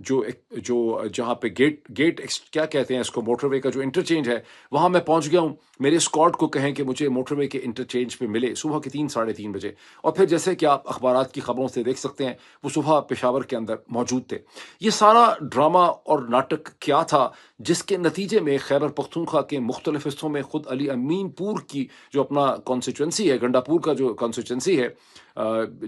جو جہاں پہ گیٹ کیا کہتے ہیں اس کو، موٹر وے کا جو انٹرچینج ہے، وہاں میں پہنچ گیا ہوں. میرے اسکواڈ کو کہیں کہ مجھے موٹر وے کے انٹرچینج پہ ملے صبح کے 3 ساڑھے 3 بجے. اور پھر جیسے کہ آپ اخبارات کی خبروں سے دیکھ سکتے ہیں، وہ صبح پشاور کے اندر موجود تھے. یہ سارا ڈرامہ اور ناٹک کیا تھا، جس کے نتیجے میں خیبر پختونخوا کے مختلف حصوں میں خود علی امین پور کی جو اپنا کانسٹیچوئنسی ہے، گنڈا پور کا جو کانسٹیچوئنسی ہے،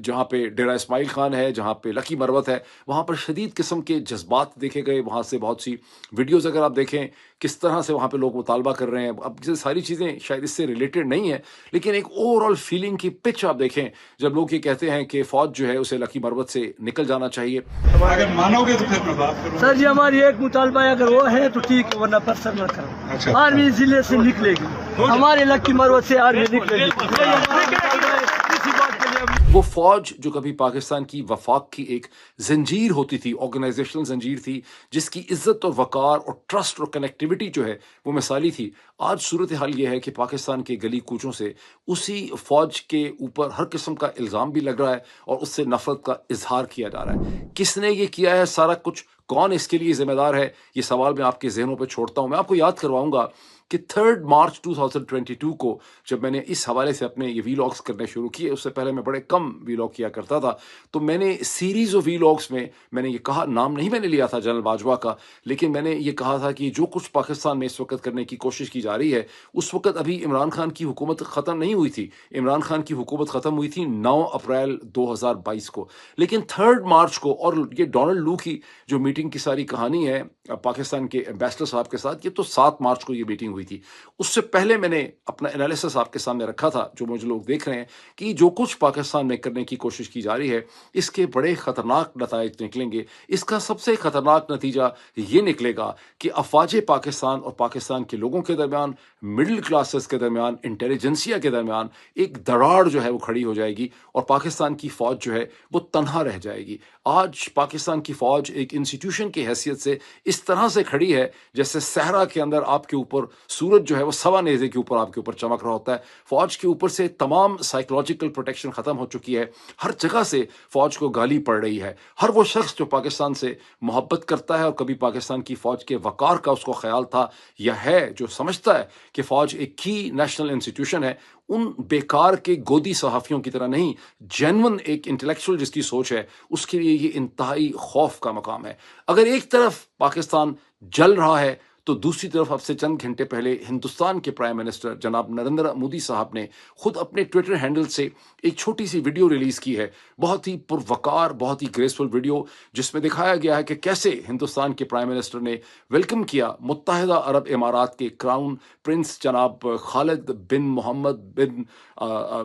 جہاں پہ ڈیرہ اسماعیل خان ہے، جہاں پہ لکی مروت ہے، وہاں پر شدید قسم کے جذبات دیکھے گئے. وہاں سے بہت سی ویڈیوز اگر آپ دیکھیں کس طرح سے وہاں پہ لوگ مطالبہ کر رہے ہیں. اب یہ ساری چیزیں شاید اس سے ریلیٹڈ نہیں ہیں، لیکن ایک اوور آل فیلنگ کی پچ آپ دیکھیں جب لوگ یہ کہتے ہیں کہ فوج جو ہے اسے لکی مروت سے نکل جانا چاہیے. اگر مانو گے تو پھر میں بات کروں. سر جی ہماری ایک مطالبہ ہے، اگر وہ ہے تو ٹھیک ہے، ورنہ پرسر نہ کرو. اچھا. آرمی ضلع سے نکلے گی، ہمارے لکی مروت سے آرمی نکلے گی. یہی ہمارا مطالبہ ہے. اسی بات کے لیے وہ فوج جو کبھی پاکستان کی وفاق کی ایک زنجیر ہوتی تھی، آرگنائزیشنل زنجیر تھی، جس کی عزت اور وقار اور ٹرسٹ اور کنیکٹیوٹی جو ہے وہ مثالی تھی، آج صورتحال یہ ہے کہ پاکستان کے گلی کوچوں سے اسی فوج کے اوپر ہر قسم کا الزام بھی لگ رہا ہے اور اس سے نفرت کا اظہار کیا جا رہا ہے. کس نے یہ کیا ہے سارا کچھ، کون اس کے لیے ذمہ دار ہے، یہ سوال میں آپ کے ذہنوں پہ چھوڑتا ہوں. میں آپ کو یاد کرواؤں گا کہ 3 مارچ 2022 کو جب میں نے اس حوالے سے اپنے یہ ویلاگس کرنے شروع کیے، اس سے پہلے میں بڑے کم ویلاگ کیا کرتا تھا، تو میں نے سیریز آف ویلاگس میں نے یہ کہا، نام نہیں میں نے لیا تھا جنرل باجوہ کا، لیکن میں نے یہ کہا تھا کہ جو کچھ پاکستان میں اس وقت کرنے کی کوشش کی جا رہی ہے، اس وقت ابھی عمران خان کی حکومت ختم نہیں ہوئی تھی. عمران خان کی حکومت ختم ہوئی تھی 9 اپریل 2022 کو، لیکن 3 مارچ کو، اور یہ ڈونلڈ لو کی جو میٹنگ کی ساری کہانی ہے پاکستان کے ایمبیسڈر صاحب کے ساتھ، یہ تو 7 مارچ کو یہ میٹنگ ہوئی تھی. اس سے پہلے میں نے اپنا انالیسس آپ کے سامنے رکھا تھا، جو مجھے لوگ دیکھ رہے ہیں، کہ جو کچھ پاکستان میں کرنے کی کوشش کی جا رہی ہے اس کے بڑے خطرناک نتائج نکلیں گے. اس کا سب سے خطرناک نتیجہ یہ نکلے گا کہ افواج پاکستان اور پاکستان کے لوگوں کے درمیان، مڈل کلاسز کے درمیان، انٹیلیجنسیا کے درمیان ایک دراڑ جو ہے وہ کھڑی ہو جائے گی، اور پاکستان کی فوج جو ہے وہ تنہا رہ جائے گی. آج پاکستان کی فوج ایک انسٹیٹیوشن کی حیثیت سے اس طرح سے کھڑی ہے جیسے صحرا کے اندر آپ کے اوپر سورج جو ہے وہ سوا نیزے کے اوپر آپ کے اوپر چمک رہا ہوتا ہے. فوج کے اوپر سے تمام سائیکولوجیکل پروٹیکشن ختم ہو چکی ہے. ہر جگہ سے فوج کو گالی پڑ رہی ہے. ہر وہ شخص جو پاکستان سے محبت کرتا ہے اور کبھی پاکستان کی فوج کے وقار کا اس کو خیال تھا یا ہے، جو سمجھتا ہے کہ فوج ایک کی نیشنل انسٹیٹیوشن ہے، ان بیکار کے گودی صحافیوں کی طرح نہیں، جینون ایک انٹلیکچوئل جس کی سوچ ہے، اس کے لیے یہ انتہائی خوف کا مقام ہے. اگر ایک طرف پاکستان جل رہا ہے تو دوسری طرف اب سے چند گھنٹے پہلے ہندوستان کے پرائم منسٹر جناب نریندر مودی صاحب نے خود اپنے ٹویٹر ہینڈل سے ایک چھوٹی سی ویڈیو ریلیز کی ہے، بہت ہی پروقار، بہت ہی گریسفل ویڈیو، جس میں دکھایا گیا ہے کہ کیسے ہندوستان کے پرائم منسٹر نے ویلکم کیا متحدہ عرب امارات کے کراؤن پرنس جناب خالد بن محمد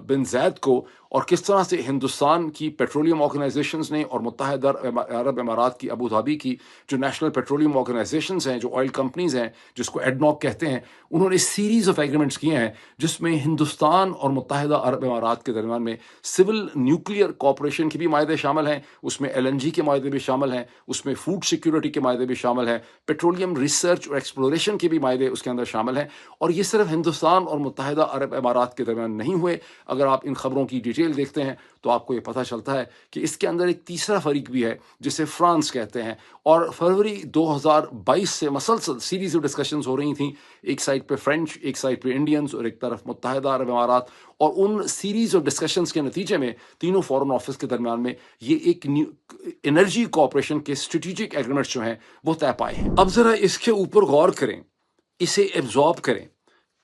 بن زید کو، اور کس طرح سے ہندوستان کی پیٹرولیم آرگنائزیشنز نے اور متحدہ عرب امارات کی ابو دھابی کی جو نیشنل پیٹرولیم آرگنائزیشنز ہیں، جو آئل کمپنیز ہیں، جس کو ایڈنوک کہتے ہیں، انہوں نے سیریز آف ایگریمنٹس کیے ہیں جس میں ہندوستان اور متحدہ عرب امارات کے درمیان میں سول نیوکلیئر کوآپریشن کے بھی معاہدے شامل ہیں، اس میں LNG کے معاہدے بھی شامل ہیں، اس میں فوڈ سیکیورٹی کے معاہدے بھی شامل ہیں، پیٹرولیم ریسرچ اور ایکسپلوریشن کے بھی معاہدے اس کے اندر شامل ہیں. اور یہ صرف ہندوستان اور متحدہ عرب امارات کے درمیان نہیں ہوئے. اگر آپ ان خبروں کی ڈیٹیل دیکھتے ہیں تو آپ کو یہ پتہ چلتا ہے کہ اس کے اندر ایک تیسرا فریق بھی ہے جسے فرانس کہتے ہیں. اور فروری 2022 سے مسلسل سیریز آف ڈسکشنز ہو رہی تھیں، ایک سائڈ پہ فرینچ، ایک سائڈ پہ انڈینز، اور ایک طرف متحدہ عرب امارات. اور ان سیریز آف ڈسکشنز کے نتیجے میں تینوں فورن آفس کے درمیان میں یہ ایک انرجی کوآپریشن کے اسٹریٹجک ایگریمنٹس جو ہیں وہ طے پائے ہیں. اب ذرا اس کے اوپر غور کریں، اسے ایبزارب کریں.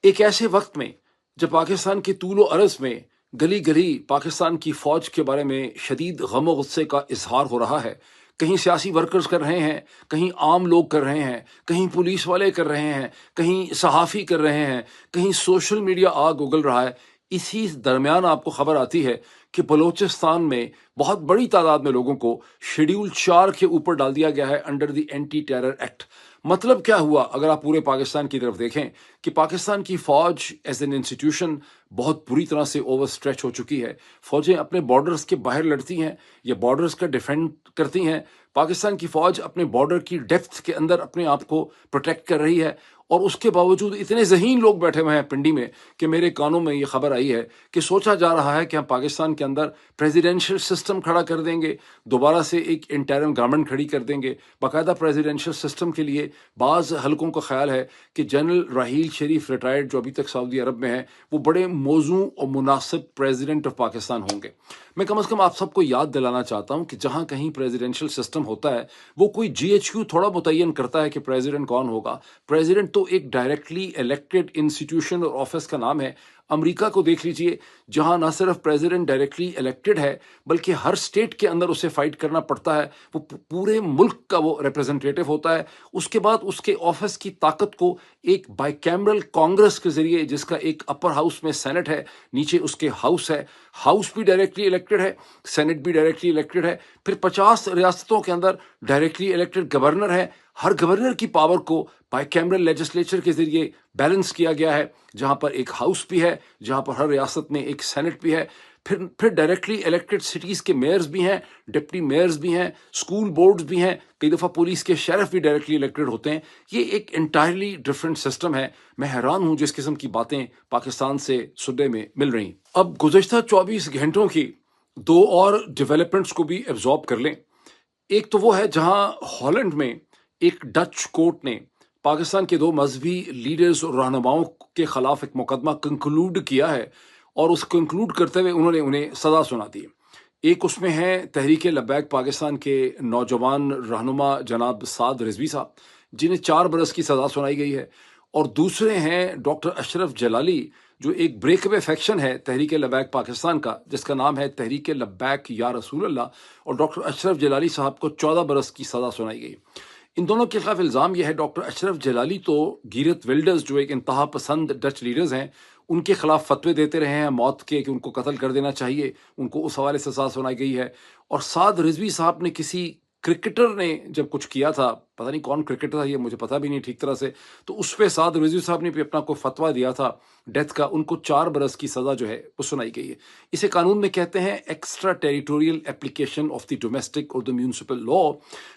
ایک ایسے وقت میں جب پاکستان کے طول و عرض میں گلی گلی پاکستان کی فوج کے بارے میں شدید غم و غصے کا اظہار ہو رہا ہے، کہیں سیاسی ورکرز کر رہے ہیں، کہیں عام لوگ کر رہے ہیں، کہیں پولیس والے کر رہے ہیں، کہیں صحافی کر رہے ہیں، کہیں سوشل میڈیا آگ اگل رہا ہے، اسی درمیان آپ کو خبر آتی ہے کہ بلوچستان میں بہت بڑی تعداد میں لوگوں کو شیڈیول 4 کے اوپر ڈال دیا گیا ہے under the anti terror act. مطلب کیا ہوا؟ اگر آپ پورے پاکستان کی طرف دیکھیں کہ پاکستان کی فوج ایز این انسٹیٹیوشن بہت بری طرح سے اوور اسٹریچ ہو چکی ہے. فوجیں اپنے بارڈرز کے باہر لڑتی ہیں یا بارڈرز کا ڈیفینڈ کرتی ہیں. پاکستان کی فوج اپنے بارڈر کی ڈیپتھ کے اندر اپنے آپ کو پروٹیکٹ کر رہی ہے، اور اس کے باوجود اتنے ذہین لوگ بیٹھے ہوئے ہیں پنڈی میں کہ میرے کانوں میں یہ خبر آئی ہے کہ سوچا جا رہا ہے کہ ہم پاکستان کے اندر پریزیڈینشل سسٹم کھڑا کر دیں گے، دوبارہ سے ایک انٹرم گورنمنٹ کھڑی کر دیں گے. باقاعدہ پریزیڈینشل سسٹم کے لیے بعض حلقوں کا خیال ہے کہ جنرل راحیل شریف ریٹائرڈ جو ابھی تک سعودی عرب میں ہیں وہ بڑے موزوں اور مناسب پریزیڈنٹ آف پاکستان ہوں گے. میں کم از کم آپ سب کو یاد دلانا چاہتا ہوں کہ جہاں کہیں پریزیڈینشل سسٹم ہوتا ہے وہ کوئی جی ایچ کیو تھوڑا متعین کرتا ہے کہ پریزیڈنٹ کون ہوگا. پریزیڈنٹ تو ایک ڈائریکٹلی الیکٹڈ انسٹیٹیوشن اور آفس کا نام ہے. امریکہ کو دیکھ لیجئے، جہاں نہ صرف پریزیڈنٹ ڈائریکٹلی الیکٹڈ ہے بلکہ ہر اسٹیٹ کے اندر اسے فائٹ کرنا پڑتا ہے، وہ پورے ملک کا وہ ریپرزنٹیٹو ہوتا ہے. اس کے بعد اس کے آفس کی طاقت کو ایک بائی کیمرل کانگریس کے ذریعے، جس کا ایک اپر ہاؤس میں سینٹ ہے، نیچے اس کے ہاؤس ہے، ہاؤس بھی ڈائریکٹلی الیکٹڈ ہے، سینٹ بھی ڈائریکٹلی الیکٹڈ ہے، پھر 50 ریاستوں کے اندر ڈائریکٹلی الیکٹڈ گورنر ہے. ہر گورنر کی پاور کو بائی کیمرل لیجسلیچر کے ذریعے بیلنس کیا گیا ہے، جہاں پر ایک ہاؤس بھی ہے، جہاں پر ہر ریاست میں ایک سینٹ بھی ہے. پھر ڈائریکٹلی الیکٹڈ سٹیز کے میئرز بھی ہیں، ڈپٹی میئرز بھی ہیں، اسکول بورڈز بھی ہیں، کئی دفعہ پولیس کے شیرف بھی ڈائریکٹلی الیکٹڈ ہوتے ہیں. یہ ایک انٹائرلی ڈفرینٹ سسٹم ہے. میں حیران ہوں جس قسم کی باتیں پاکستان سے سننے میں مل رہی ہیں. اب گزشتہ 24 گھنٹوں کی دو اور ڈیولپمنٹس کو بھی ایبزارب کر لیں. ایک تو وہ ہے جہاں ہالینڈ میں ایک ڈچ کورٹ نے پاکستان کے دو مذہبی لیڈرز اور رہنماؤں کے خلاف ایک مقدمہ کنکلوڈ کیا ہے، اور اس کنکلوڈ کرتے ہوئے انہوں نے انہیں سزا سنا دی. ایک اس میں ہے تحریک لبیک پاکستان کے نوجوان رہنما جناب سعد رضوی صاحب، جنہیں 4 برس کی سزا سنائی گئی ہے، اور دوسرے ہیں ڈاکٹر اشرف جلالی، جو ایک بریک اوے فیکشن ہے تحریک لبیک پاکستان کا، جس کا نام ہے تحریک لبیک یا رسول اللہ، اور ڈاکٹر اشرف جلالی صاحب کو 14 برس کی سزا سنائی گئی. ان دونوں کے خلاف الزام یہ ہے، ڈاکٹر اشرف جلالی تو گیرت ولڈرز جو ایک انتہا پسند ڈچ لیڈرز ہیں، ان کے خلاف فتوے دیتے رہے ہیں موت کے کہ ان کو قتل کر دینا چاہیے، ان کو اس حوالے سے سزا سنائی گئی ہے. اور سعد رضوی صاحب نے کسی کرکٹر نے جب کچھ کیا تھا، پتہ نہیں کون کرکٹر تھا، یہ مجھے پتہ بھی نہیں ٹھیک طرح سے، تو اس پہ سعد رضوی صاحب نے بھی اپنا کوئی فتویٰ دیا تھا ڈیتھ کا، ان کو 4 برس کی سزا جو ہے وہ سنائی گئی ہے. اسے قانون میں کہتے ہیں extra territorial application of the domestic اور دی میونسپل لا.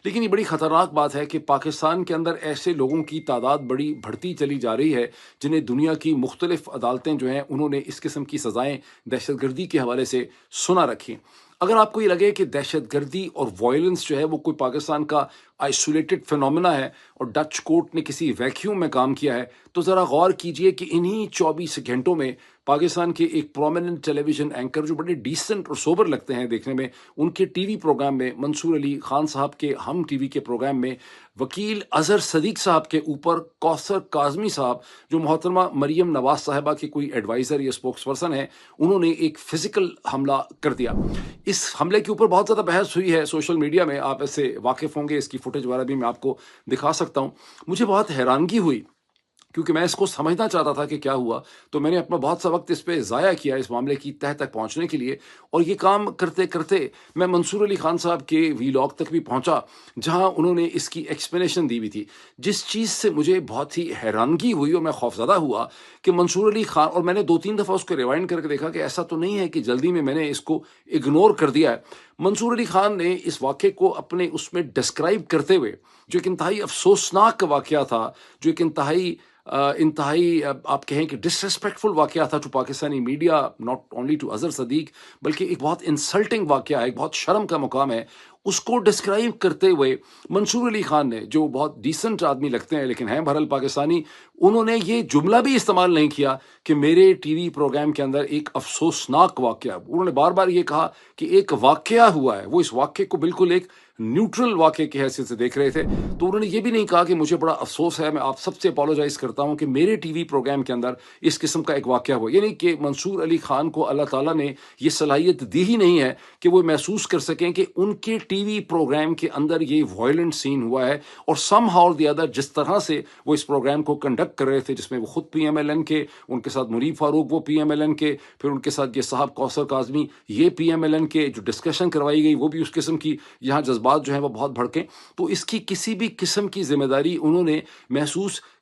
لیکن یہ بڑی خطرناک بات ہے کہ پاکستان کے اندر ایسے لوگوں کی تعداد بڑی بڑھتی چلی جا رہی ہے جنہیں دنیا کی مختلف عدالتیں جو ہیں انہوں نے اس قسم کی سزائیں دہشت گردی کے حوالے سے سنا رکھی. اگر آپ کو یہ لگے کہ دہشت گردی اور وائلنس جو ہے وہ کوئی پاکستان کا آئسولیٹڈ فینومینا ہے اور ڈچ کورٹ نے کسی ویکیوم میں کام کیا ہے، تو ذرا غور کیجئے کہ انہی 24 گھنٹوں میں پاکستان کے ایک پرومیننٹ ٹیلی ویژن اینکر جو بڑے ڈیسنٹ اور سوبر لگتے ہیں دیکھنے میں، ان کے ٹی وی پروگرام میں، منصور علی خان صاحب کے ہم ٹی وی کے پروگرام میں، وکیل اظہر صدیق صاحب کے اوپر کوثر کاظمی صاحب جو محترمہ مریم نواز صاحبہ کے کوئی ایڈوائزر یا اسپوکس پرسن ہیں، انہوں نے ایک فزیکل حملہ کر دیا. اس حملے کے اوپر بہت زیادہ بحث ہوئی ہے سوشل میڈیا میں، آپ اس سے واقف ہوں گے، اس کی فوٹیج وغیرہ بھی میں آپ کو دکھا سکتا ہوں. مجھے بہت حیرانگی ہوئی کیونکہ میں اس کو سمجھنا چاہتا تھا کہ کیا ہوا، تو میں نے اپنا بہت سا وقت اس پہ ضائع کیا اس معاملے کی تہہ تک پہنچنے کے لیے، اور یہ کام کرتے کرتے میں منصور علی خان صاحب کے ویلاگ تک بھی پہنچا جہاں انہوں نے اس کی ایکسپلینیشن دی ہوئی تھی. جس چیز سے مجھے بہت ہی حیرانگی ہوئی اور میں خوفزدہ ہوا کہ منصور علی خان، اور میں نے 2-3 دفعہ اس کو ریوائنڈ کر کے دیکھا کہ ایسا تو نہیں ہے کہ جلدی میں نے اس کو اگنور کر دیا ہے. منصور علی خان نے اس واقعے کو اپنے اس میں ڈسکرائب کرتے ہوئے، جو ایک انتہائی افسوسناک واقعہ تھا، جو ایک انتہائی آپ کہیں کہ ڈسریسپیکٹفل واقعہ تھا to Pakistani media, not only to Azhar Siddiq, بلکہ ایک بہت انسلٹنگ واقعہ ہے، ایک بہت شرم کا مقام ہے. اس کو ڈسکرائب کرتے ہوئے منصور علی خان نے، جو بہت ڈیسنٹ آدمی لگتے ہیں لیکن ہیں بہرحال پاکستانی، انہوں نے یہ جملہ بھی استعمال نہیں کیا کہ میرے ٹی وی پروگرام کے اندر ایک افسوسناک واقعہ. انہوں نے بار بار یہ کہا کہ ایک واقعہ ہوا ہے، وہ اس واقعے کو بالکل ایک نیوٹرل واقعے کی حیثیت سے دیکھ رہے تھے. تو انہوں نے یہ بھی نہیں کہا کہ مجھے بڑا افسوس ہے، میں آپ سب سے اپالوجائز کرتا ہوں کہ میرے ٹی وی پروگرام کے اندر اس قسم کا ایک واقعہ ہوا. یعنی کہ منصور علی خان کو اللہ تعالیٰ نے یہ صلاحیت دی ہی نہیں ہے کہ وہ محسوس کر سکیں کہ ان کے ٹی وی پروگرام کے اندر یہ وائلنٹ سین ہوا ہے. اور سم ہاؤ اور دی ادر جس طرح سے وہ اس پروگرام کو کنڈکٹ کر رہے تھے، جس میں وہ خود پی ایم ایل این کے، ان کے ساتھ منیب فاروق وہ پی ایم ایل این کے، پھر ان کے ساتھ یہ صاحب کوثر کاظمی یہ پی ایم ایل این کے، جو ڈسکشن کروائی گئی وہ بھی اس قسم کی، یہاں جذبات جو ہیں وہ بہت بھڑکیں. تو اس کی کسی بھی قسم کی ذمہ داری انہوں نے محسوس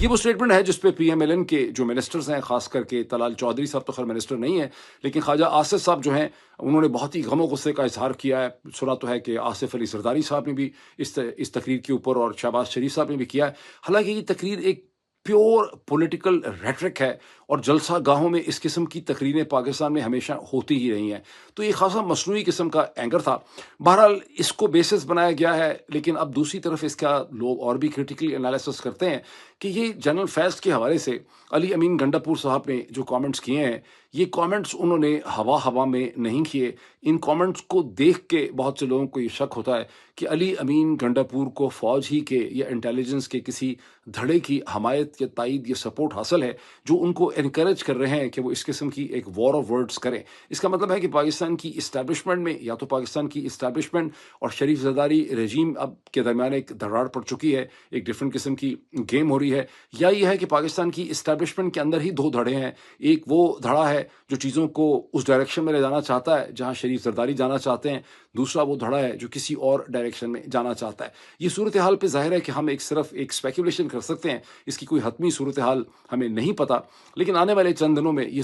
یہ وہ اسٹیٹمنٹ ہے جس پہ پی ایم ایل این کے جو منسٹرز ہیں، خاص کر کے طلال چودھری صاحب تو خیر منسٹر نہیں ہے، لیکن خواجہ آصف صاحب جو ہیں انہوں نے بہت ہی غم و غصے کا اظہار کیا ہے. سنا تو ہے کہ آصف علی زرداری صاحب نے بھی اس تقریر کے اوپر، اور شہباز شریف صاحب نے بھی کیا ہے. حالانکہ یہ تقریر ایک پیور پولیٹیکل ریٹرک ہے، اور جلسہ گاہوں میں اس قسم کی تقریریں پاکستان میں ہمیشہ ہوتی ہی رہی ہیں. تو یہ خاصا مصنوعی قسم کا اینگر تھا. بہرحال اس کو بیسس بنایا گیا ہے، لیکن اب دوسری طرف اس کا لوگ اور بھی کریٹیکلی انالیسس کرتے ہیں کہ یہ جنرل فیض کے حوالے سے علی امین گنڈاپور صاحب نے جو کامنٹس کیے ہیں، یہ کامنٹس انہوں نے ہوا میں نہیں کیے. ان کامنٹس کو دیکھ کے بہت سے لوگوں کو یہ شک ہوتا ہے کہ علی امین گنڈاپور کو فوج ہی کے یا انٹیلیجنس کے کسی دھڑے کی حمایت یا تائید یا سپورٹ حاصل ہے، جو ان کو انکریج کر رہے ہیں کہ وہ اس قسم کی ایک وار آف ورڈز کریں. اس کا مطلب ہے کہ پاکستان کی اسٹیبلشمنٹ میں، یا تو پاکستان کی اسٹیبلشمنٹ اور شریف زرداری رجیم اب کے درمیان ایک دراڑ پڑ چکی ہے، ایک ڈفرینٹ قسم کی گیم ہو رہی ہے، یا یہ ہے کہ پاکستان کی اسٹیبلشمنٹ کے اندر ہی دو دھڑے ہیں. ایک وہ دھڑا ہے جو چیزوں کو اس ڈائریکشن میں لے جانا چاہتا ہے جہاں شریف زرداری جانا چاہتے ہیں، دوسرا وہ دھڑا ہے جو کسی اور ڈائریکشن میں جانا چاہتا ہے. یہ صورتحال پہ ظاہر ہے کہ ہم صرف ایک اسپیکولیشن کر سکتے ہیں، اس کی کوئی حتمی صورتحال ہمیں نہیں پتہ، لیکن آنے والے چند دنوں میں یہ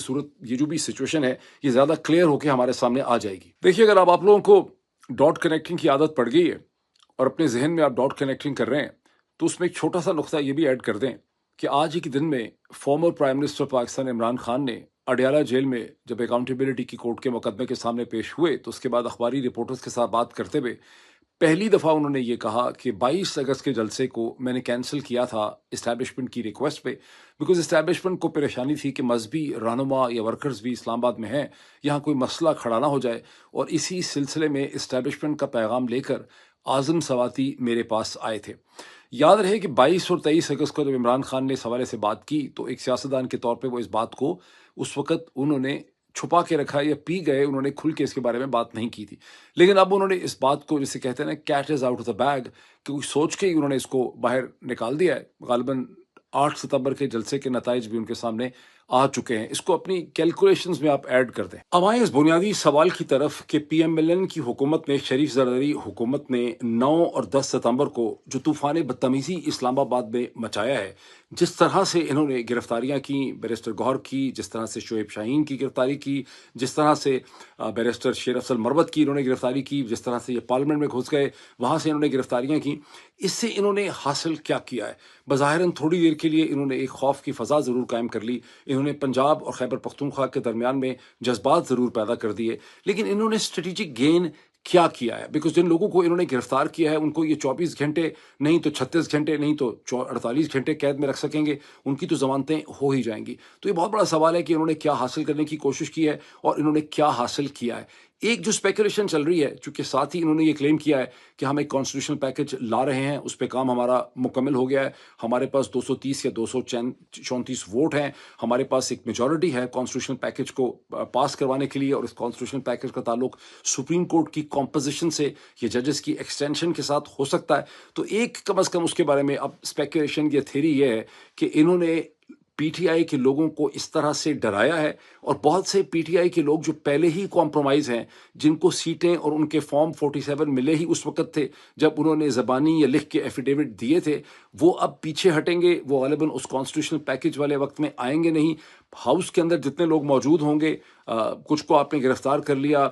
جو بھی سچویشن ہے یہ زیادہ کلیئر ہو کے ہمارے سامنے آ جائے گی. دیکھیے، اگر آپ لوگوں کو ڈاٹ کنیکٹنگ کی عادت پڑ گئی ہے اور اپنے ذہن میں آپ ڈاٹ کنیکٹنگ کر رہے ہیں، تو اس میں ایک چھوٹا سا نقطہ یہ بھی ایڈ کر دیں کہ آج ہی کے دن میں former prime minister Pakistan Imran Khan نے اڈیالہ جیل میں جب اکاؤنٹیبلٹی کی کورٹ کے مقدمے کے سامنے پیش ہوئے، تو اس کے بعد اخباری رپورٹرز کے ساتھ بات کرتے ہوئے پہلی دفعہ انہوں نے یہ کہا کہ 22 اگست کے جلسے کو میں نے کینسل کیا تھا اسٹیبلشمنٹ کی ریکویسٹ پہ، بیکاز اسٹیبلشمنٹ کو پریشانی تھی کہ مذہبی رہنما یا ورکرز بھی اسلام آباد میں ہیں، یہاں کوئی مسئلہ کھڑا نہ ہو جائے. اور اسی سلسلے میں اسٹیبلشمنٹ کا پیغام لے کر اعظم سواتی میرے پاس آئے تھے. یاد رہے کہ 22 اور 23 اگست کو جب عمران خان نے اس حوالے سے بات کی تو ایک سیاستدان کے طور پہ وہ اس بات کو اس وقت انہوں نے چھپا کے رکھا یا پی گئے، انہوں نے کھل کے اس کے بارے میں بات نہیں کی تھی. لیکن اب انہوں نے اس بات کو، جسے کہتے ہیں نا cat is out of the bag, کہ سوچ کے ہی انہوں نے اس کو باہر نکال دیا ہے. غالباً 8 ستمبر کے جلسے کے نتائج بھی ان کے سامنے آ چکے ہیں. اس کو اپنی کیلکولیشنز میں آپ ایڈ کر دیں. اب آئیں اس بنیادی سوال کی طرف کہ پی ایم ایل این کی حکومت نے، شریف زرداری حکومت نے 9 اور 10 ستمبر کو جو طوفان بدتمیزی اسلام آباد میں مچایا ہے، جس طرح سے انہوں نے گرفتاریاں کی، بیرسٹر گوہر کی، جس طرح سے شعیب شاہین کی گرفتاری کی، جس طرح سے بیرسٹر شیر افضل مروت کی انہوں نے گرفتاری کی، جس طرح سے یہ پارلیمنٹ میں گھس گئے، وہاں سے انہوں نے گرفتاریاں کی، اس سے انہوں نے حاصل کیا کیا ہے؟ بظاہراً تھوڑی دیر کے لیے انہوں نے ایک خوف کی فضا ضرور قائم کر لی، انہوں نے پنجاب اور خیبر پختونخوا کے درمیان میں جذبات ضرور پیدا کر دیے، لیکن انہوں نے اسٹریٹجک گین کیا کیا ہے؟ بیکاز جن لوگوں کو انہوں نے گرفتار کیا ہے ان کو یہ 24 گھنٹے نہیں تو 36 گھنٹے نہیں تو 48 گھنٹے قید میں رکھ سکیں گے، ان کی تو ضمانتیں ہو ہی جائیں گی. تو یہ بہت بڑا سوال ہے کہ انہوں نے کیا حاصل کرنے کی کوشش کی ہے اور انہوں نے کیا حاصل کیا ہے. ایک جو اسپیکولیشن چل رہی ہے، چونکہ ساتھ ہی انہوں نے یہ کلیم کیا ہے کہ ہم ایک کانسٹیٹیوشنل پیکج لا رہے ہیں، اس پہ کام ہمارا مکمل ہو گیا ہے، ہمارے پاس 230 یا 234 ووٹ ہیں، ہمارے پاس ایک میجورٹی ہے کانسٹیٹیوشنل پیکج کو پاس کروانے کے لیے، اور اس کانسٹیٹیوشنل پیکج کا تعلق سپریم کورٹ کی کمپوزیشن سے یا ججز کی ایکسٹینشن کے ساتھ ہو سکتا ہے. تو ایک کم از کم اس کے بارے میں اب اسپیکولیشن یا تھیری یہ ہے کہ انہوں نے پی ٹی آئی کے لوگوں کو اس طرح سے ڈرایا ہے، اور بہت سے پی ٹی آئی کے لوگ جو پہلے ہی کمپرومائز ہیں، جن کو سیٹیں اور ان کے فارم 47 ملے ہی اس وقت تھے جب انہوں نے زبانی یا لکھ کے ایفیڈیوٹ دیے تھے، وہ اب پیچھے ہٹیں گے، وہ غالباً اس کانسٹیٹیوشنل پیکج والے وقت میں آئیں گے نہیں. ہاؤس کے اندر جتنے لوگ موجود ہوں گے، کچھ کو آپ نے گرفتار کر لیا،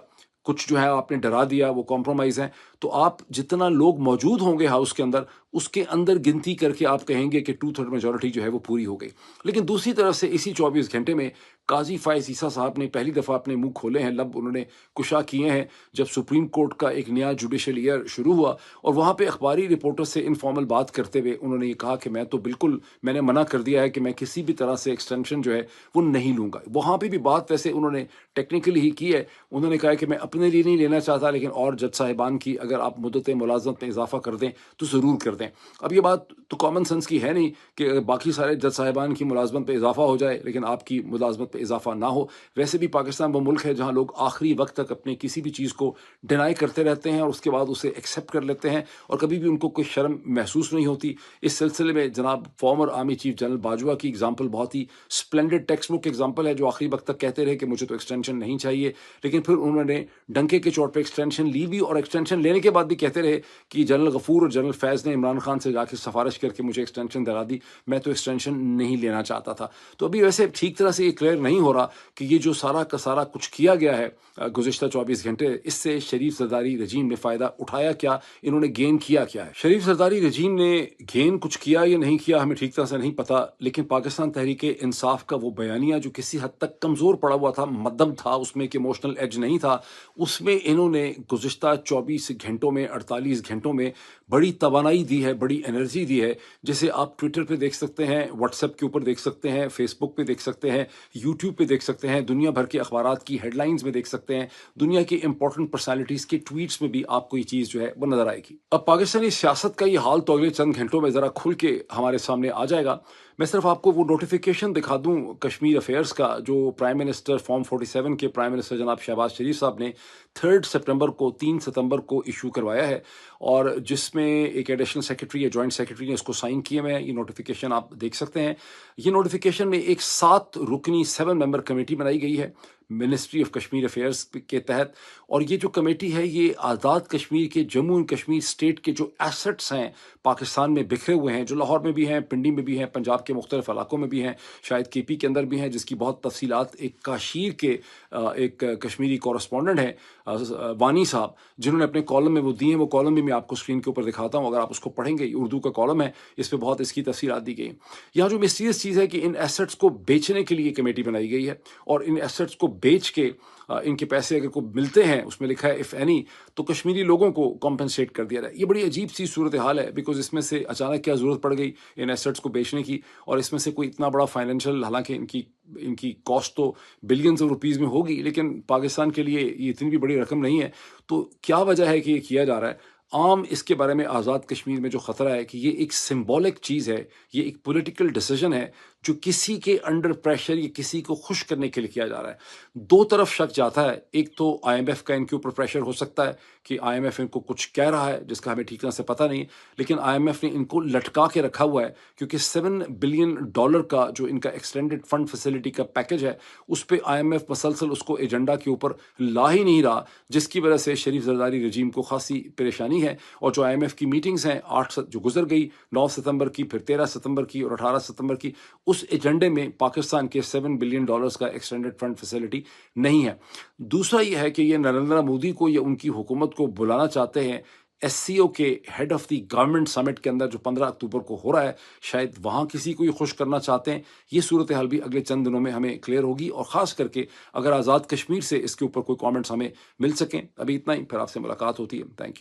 کچھ جو ہے آپ نے ڈرا دیا، وہ کمپرومائز ہیں، تو آپ جتنا لوگ موجود ہوں گے ہاؤس کے اندر، اس کے اندر گنتی کر کے آپ کہیں گے کہ 2/3 میجورٹی جو ہے وہ پوری ہو گئی. لیکن دوسری طرف سے اسی 24 گھنٹے میں قاضی فائز عیسیٰ صاحب نے پہلی دفعہ اپنے منہ کھولے ہیں، لب انہوں نے کشا کیے ہیں، جب سپریم کورٹ کا ایک نیا جوڈیشل ایئر شروع ہوا، اور وہاں پہ اخباری رپورٹر سے انفارمل بات کرتے ہوئے انہوں نے یہ کہا کہ میں نے منع کر دیا ہے کہ میں کسی بھی طرح سے ایکسٹینشن جو ہے وہ نہیں لوں گا. وہاں پہ بھی بات ویسے انہوں نے ٹیکنیکلی ہی کی ہے، انہوں نے کہا کہ میں اپنے لیے نہیں لینا چاہتا، لیکن اور جج صاحبان کی اگر آپ مدت ملازمت میں اضافہ کر دیں تو ضرور کر دیں. اب یہ بات تو کامن سینس کی ہے نہیں کہ باقی سارے جج صاحبان کی ملازمت پہ اضافہ ہو جائے لیکن آپ کی ملازمت پہ اضافہ نہ ہو. ویسے بھی پاکستان وہ ملک ہے جہاں لوگ آخری وقت تک اپنے کسی بھی چیز کو ڈینائی کرتے رہتے ہیں اور اس کے بعد اسے ایکسیپٹ کر لیتے ہیں اور کبھی بھی ان کو کوئی شرم محسوس نہیں ہوتی. اس سلسلے میں جناب former army chief general Bajwa کی اگزامپل بہت ہی اسپلینڈڈ ٹیکسٹ بک اگزامپل ہے, جو آخری وقت تک کہتے رہے کہ مجھے تو ایکسٹینشن نہیں چاہیے, لیکن پھر انہوں نے ڈنکے کے چوٹ پہ ایکسٹینشن لی بھی, اور ایکسٹینشن لینے کے بعد بھی کہتے رہے کہ جنرل غفور اور جنرل فیض نے عمران خان سے جا کے سفارش کر کے مجھے ایکسٹینشن دلا دی, میں تو ایکسٹینشن نہیں لینا چاہتا تھا. تو ابھی ویسے ٹھیک طرح سے یہ کلیئر نہیں ہو رہا کہ یہ جو سارا کا سارا کچھ کیا گیا ہے گزشتہ 24 گھنٹے, اس سے شریف زرداری رجیم نے فائدہ اٹھایا کیا, انہوں نے گین کیا کیا ہے. شریف زرداری رجیم نے گین کچھ کیا یا نہیں کیا ہمیں ٹھیک طرح سے نہیں پتا, لیکن پاکستان تحریک انصاف کا وہ بیانیہ جو کسی حد تک کمزور پڑا ہوا تھا, مدھم تھا, اس میں ایک ایموشنل ایج نہیں تھا, اس میں انہوں نے گزشتہ 24 گھنٹوں میں 48 گھنٹوں میں بڑی توانائی دی ہے, بڑی انرجی دی ہے, جسے آپ ٹویٹر پہ دیکھ سکتے ہیں, واٹس ایپ کے اوپر دیکھ سکتے ہیں, فیس بک پہ دیکھ سکتے ہیں, یوٹیوب پہ دیکھ سکتے ہیں, دنیا بھر کے اخبارات کی ہیڈ لائنز میں دیکھ سکتے ہیں, دنیا کی امپورٹنٹ پرسنالٹیز کے ٹویٹس میں بھی آپ کو یہ چیز جو ہے وہ نظر آئے گی. اب پاکستانی سیاست کا یہ حال تو اگلے چند گھنٹوں میں ذرا کھل کے ہمارے سامنے آ جائے گا. میں صرف آپ کو وہ نوٹیفیکیشن دکھا دوں کشمیر افیئرس کا, جو پرائم منسٹر فارم 47 کے پرائم منسٹر جناب شہباز شریف صاحب نے 3 ستمبر کو ایشو کروایا ہے, اور جس میں ایک ایڈیشنل سیکرٹری یا جوائنٹ سیکرٹری نے اس کو سائن کیے ہوئے ہیں. یہ نوٹیفیکیشن آپ دیکھ سکتے ہیں. یہ نوٹیفیکیشن میں ایک 7 رکنی 7 ممبر کمیٹی بنائی گئی ہے منسٹری آف کشمیر افیئرس کے تحت, اور یہ جو کمیٹی ہے یہ آزاد کشمیر کے, جموں اینڈ کشمیر اسٹیٹ کے جو ایسٹس ہیں پاکستان میں بکھرے ہوئے ہیں, جو لاہور میں بھی ہیں, پنڈی میں بھی ہیں, پنجاب کے مختلف علاقوں میں بھی ہیں, شاید کے پی کے اندر بھی ہیں, جس کی بہت تفصیلات ایک کاشیر کے ایک کشمیری کورسپونڈنٹ ہیں وانی صاحب, جنہوں نے اپنے کالم میں وہ دی ہیں. وہ کالم بھی میں آپ کو اسکرین کے اوپر دکھاتا ہوں, اگر آپ اس کو پڑھیں گے, اردو کا کالم ہے, اس پہ بہت اس کی تفصیلات دی گئی ہیں. یہاں جو مسٹریس چیز ہے کہ ان ایسٹس کو بیچنے کے لیے کمیٹی بنائی گئی ہے, اور ان ایسٹس کو بیچ کے ان کے پیسے اگر کو ملتے ہیں, اس میں لکھا ہے اف اینی, تو کشمیری لوگوں کو کمپنسیٹ کر دیا جائے. یہ بڑی عجیب سی صورتحال ہے, بیکاز اس میں سے اچانک کیا ضرورت پڑ گئی ان ایسٹس کو بیچنے کی, اور اس میں سے کوئی اتنا بڑا فائنینشیل, حالانکہ ان کی کاسٹ تو بلینز آف روپیز میں ہوگی, لیکن پاکستان کے لیے یہ اتنی بھی بڑی رقم نہیں ہے. تو کیا وجہ ہے کہ یہ کیا جا رہا ہے؟ عام اس کے بارے میں آزاد کشمیر میں جو خطرہ ہے کہ یہ ایک سمبولک چیز ہے, یہ ایک پولیٹیکل ڈیسیجن ہے جو کسی کے انڈر پریشر یا کسی کو خوش کرنے کے لیے کیا جا رہا ہے. 2 طرف شک جاتا ہے, ایک تو آئی ایم ایف کا ان کے اوپر پریشر ہو سکتا ہے کہ آئی ایم ایف ان کو کچھ کہہ رہا ہے جس کا ہمیں ٹھیک طرح سے پتہ نہیں, لیکن آئی ایم ایف نے ان کو لٹکا کے رکھا ہوا ہے, کیونکہ $7 بلین کا جو ان کا ایکسٹینڈڈ فنڈ فیسلٹی کا پیکج ہے, اس پہ آئی ایم ایف مسلسل اس کو ایجنڈا کے اوپر لا ہی نہیں رہا, جس کی وجہ سے شریف زرداری رجیم کو خاصی پریشانی ہے. اور جو آئی ایم ایف کی میٹنگز ہیں 8 جو گزر گئی, 9 ستمبر کی, پھر 13 ستمبر کی اور 18 ستمبر کی, اس ایجنڈے میں پاکستان کے $7 بلین کا ایکسٹینڈڈ فنڈ فیسلٹی نہیں ہے. دوسرا یہ ہے کہ یہ نریندر مودی کو یا ان کی حکومت کو بلانا چاہتے ہیں ایس سی او کے ہیڈ آف دی گورنمنٹ سمٹ کے اندر, جو 15 اکتوبر کو ہو رہا ہے, شاید وہاں کسی کو یہ خوش کرنا چاہتے ہیں. یہ صورتحال بھی اگلے چند دنوں میں ہمیں کلیئر ہوگی, اور خاص کر کے اگر آزاد کشمیر سے اس کے اوپر کوئی کامنٹس ہمیں مل سکیں. ابھی اتنا ہی, پھر آپ سے ملاقات ہوتی ہے. Thank you.